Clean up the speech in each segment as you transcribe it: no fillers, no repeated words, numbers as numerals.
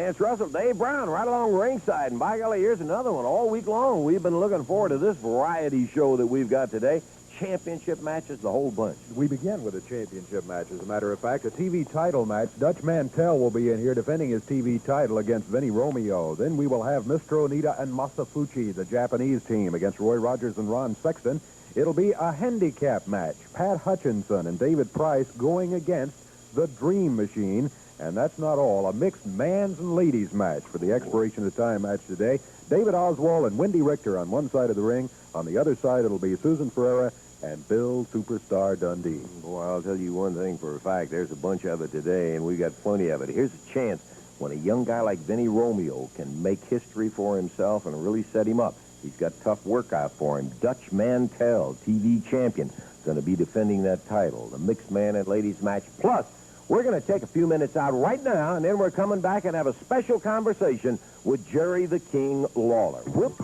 Lance Russell, Dave Brown, right along ringside. And by golly, here's another one all week long. We've been looking forward to this variety show that we've got today. Championship matches, the whole bunch. We begin with a championship match, as a matter of fact. A TV title match. Dutch Mantel will be in here defending his TV title against Vinny Romeo. Then we will have Mr. Onita and Masa Fuchi, the Japanese team, against Roy Rodgers and Ron Sexton. It'll be a handicap match. Pat Hutchinson and David Price going against the Dream Machine. And that's not all. A mixed man's and ladies match for the expiration of time match today. David Oswald and Wendi Richter on one side of the ring. On the other side, it'll be Suzette Ferrera and Bill Superstar Dundee. Boy, I'll tell you one thing for a fact. There's a bunch of it today, and we got plenty of it. Here's a chance when a young guy like Vinny Romeo can make history for himself and really set him up. He's got tough work out for him. Dutch Mantel, TV champion, going to be defending that title. The mixed man and ladies match. Plus, we're going to take a few minutes out right now, and then we're coming back and have a special conversation with Jerry the King Lawler. Whoop.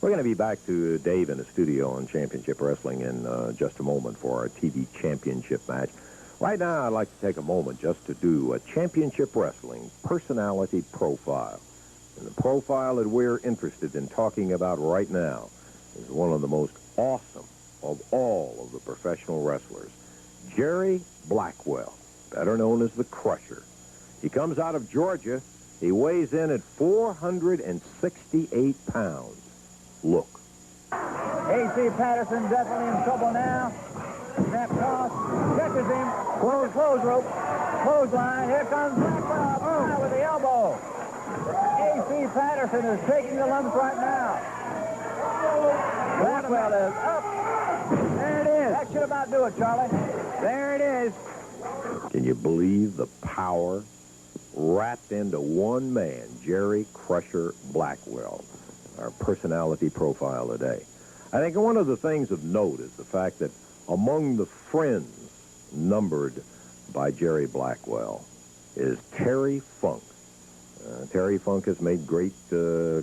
We're going to be back to Dave in the studio on Championship Wrestling in just a moment for our TV Championship match. Right now, I'd like to take a moment just to do a Championship Wrestling personality profile. And the profile that we're interested in talking about right now is one of the most awesome of all of the professional wrestlers, Jerry Blackwell, better known as the Crusher. He comes out of Georgia. He weighs in at 468 pounds. Look. A.C. Patterson definitely in trouble now. Snap cross, catches him, close rope, clothesline. Here comes Blackwell with the elbow. A.C. Patterson is taking the lumps right now. Blackwell is up. There it is. That should about do it, Charlie. There it is. Can you believe the power wrapped into one man, Jerry Crusher Blackwell? Our personality profile today. I think one of the things of note is the fact that among the friends numbered by Jerry Blackwell is Terry Funk. Terry Funk has made great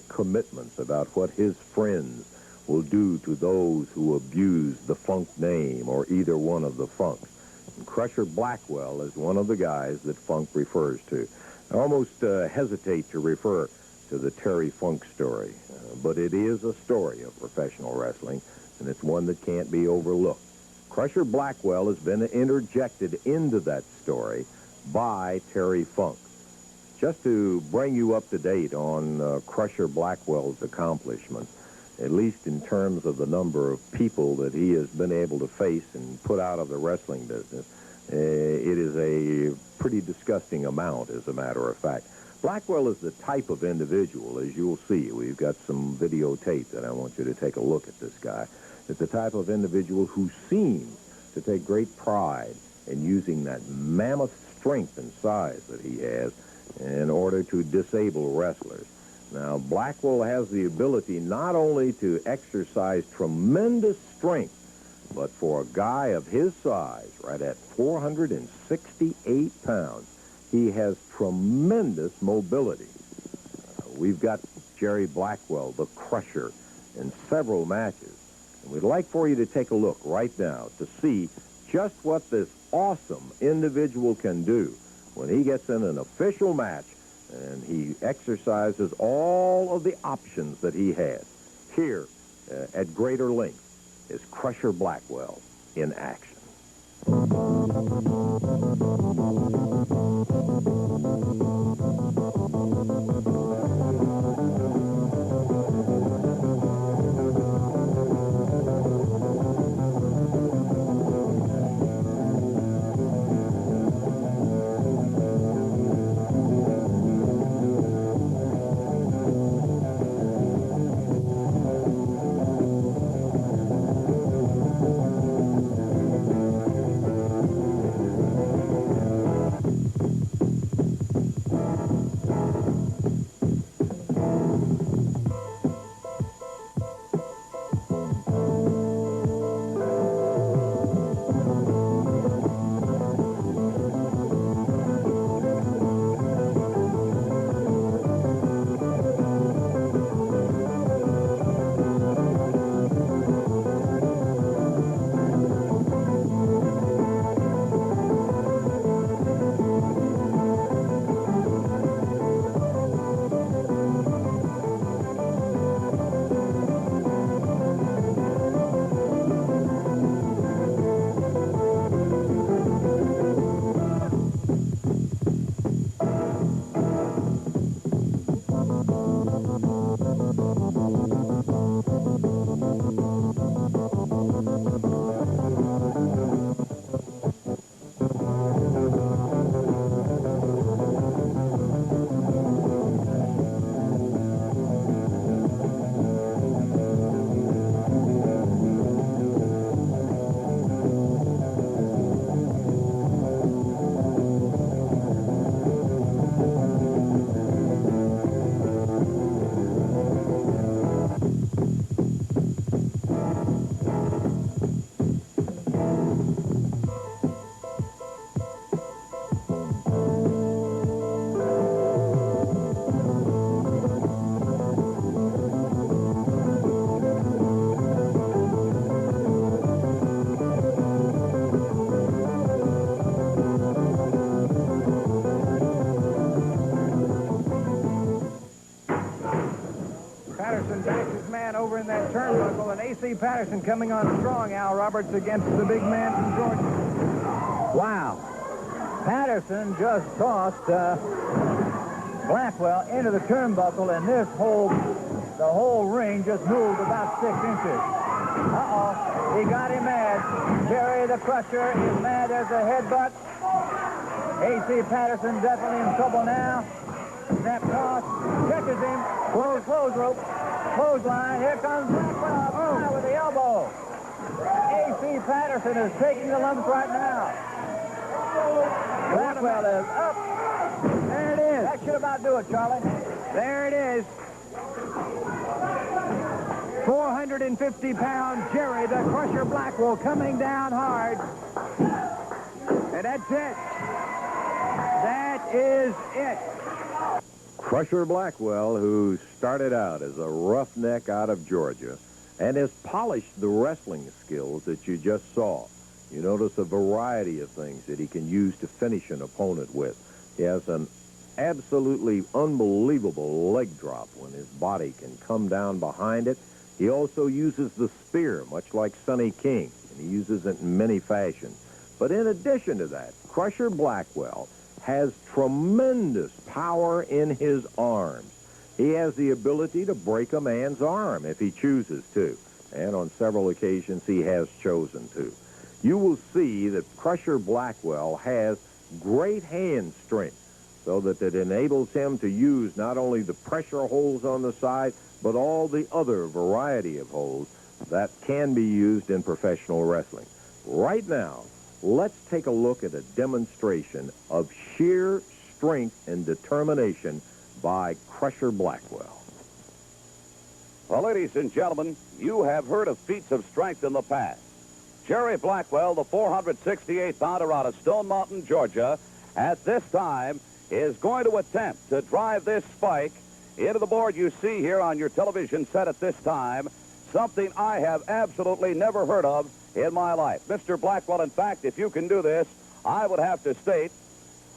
commitments about what his friends will do to those who abuse the Funk name or either one of the Funks. And Crusher Blackwell is one of the guys that Funk refers to. I almost hesitate to refer to the Terry Funk story, but it is a story of professional wrestling, and it's one that can't be overlooked. Crusher Blackwell has been interjected into that story by Terry Funk. Just to bring you up to date on Crusher Blackwell's accomplishments, at least in terms of the number of people that he has been able to face and put out of the wrestling business, it is a pretty disgusting amount, as a matter of fact. Blackwell is the type of individual, as you'll see. We've got some videotape that I want you to take a look at this guy. It's the type of individual who seems to take great pride in using that mammoth strength and size that he has in order to disable wrestlers. Now, Blackwell has the ability not only to exercise tremendous strength, but for a guy of his size, right at 468 pounds, he has tremendous mobility. We've got Jerry Blackwell, the Crusher, in several matches. And we'd like for you to take a look right now to see just what this awesome individual can do when he gets in an official match and he exercises all of the options that he has. Here, at greater length, is Crusher Blackwell in action. A.C. Patterson coming on strong, Al Roberts, against the big man from Georgia. Wow. Patterson just tossed Blackwell into the turnbuckle, and the whole ring just moved about 6 inches. Uh-oh. He got him mad. Jerry the Crusher is mad. There's a headbutt. A.C. Patterson definitely in trouble now. Snap toss. Catches him. Close rope. Clothesline. Here comes Blackwell with the elbow. A.C. Patterson is taking the lumps right now. Blackwell is up. There it is. That should about do it, Charlie. There it is. 450-pound Jerry the Crusher Blackwell coming down hard. And that's it. That is it. Crusher Blackwell, who started out as a roughneck out of Georgia and has polished the wrestling skills that you just saw. You notice a variety of things that he can use to finish an opponent with. He has an absolutely unbelievable leg drop when his body can come down behind it. He also uses the spear, much like Sonny King, and he uses it in many fashions. But in addition to that, Crusher Blackwell has tremendous power in his arms. He has the ability to break a man's arm if he chooses to, and on several occasions he has chosen to. You will see that Crusher Blackwell has great hand strength, so that it enables him to use not only the pressure holds on the side, but all the other variety of holds that can be used in professional wrestling. Right now, let's take a look at a demonstration of sheer strength and determination by Crusher Blackwell. Well, ladies and gentlemen, you have heard of feats of strength in the past. Jerry Blackwell, the 468-pounder out of Stone Mountain, Georgia, at this time is going to attempt to drive this spike into the board you see here on your television set at this time, something I have absolutely never heard of in my life. Mr. Blackwell, in fact, if you can do this, I would have to state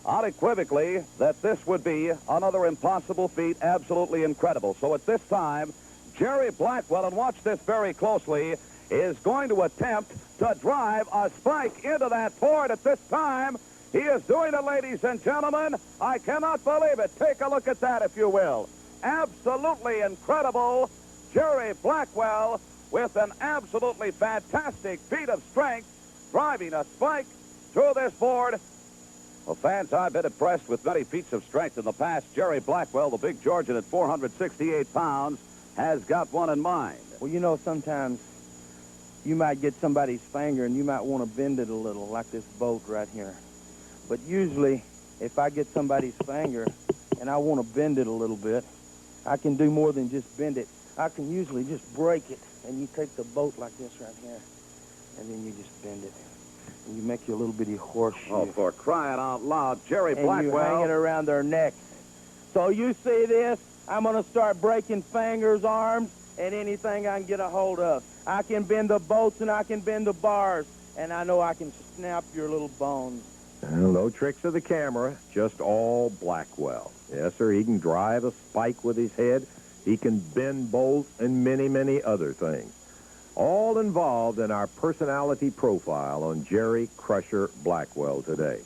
unequivocally that this would be another impossible feat, absolutely incredible. So at this time, Jerry Blackwell, and watch this very closely, is going to attempt to drive a spike into that board at this time. He is doing it, ladies and gentlemen. I cannot believe it. Take a look at that, if you will. Absolutely incredible. Jerry Blackwell with an absolutely fantastic feat of strength, driving a spike through this board. Well, fans, I've been impressed with many feats of strength in the past. Jerry Blackwell, the big Georgian at 468 pounds, has got one in mind. Well, you know, sometimes you might get somebody's finger and you might want to bend it a little, like this bolt right here. But usually, if I get somebody's finger and I want to bend it a little bit, I can do more than just bend it. I can usually just break it, and you take the bolt like this right here, and then you just bend it. And you make your little bitty horseshoe. Oh, for crying out loud, Jerry and Blackwell. you hang it around their necks. So you see this? I'm going to start breaking fingers, arms, and anything I can get a hold of. I can bend the bolts and I can bend the bars, and I know I can snap your little bones. No tricks of the camera, just all Blackwell. Yes, sir, he can drive a spike with his head. He can bend bolts and many, many other things. All involved in our personality profile on Jerry Crusher Blackwell today.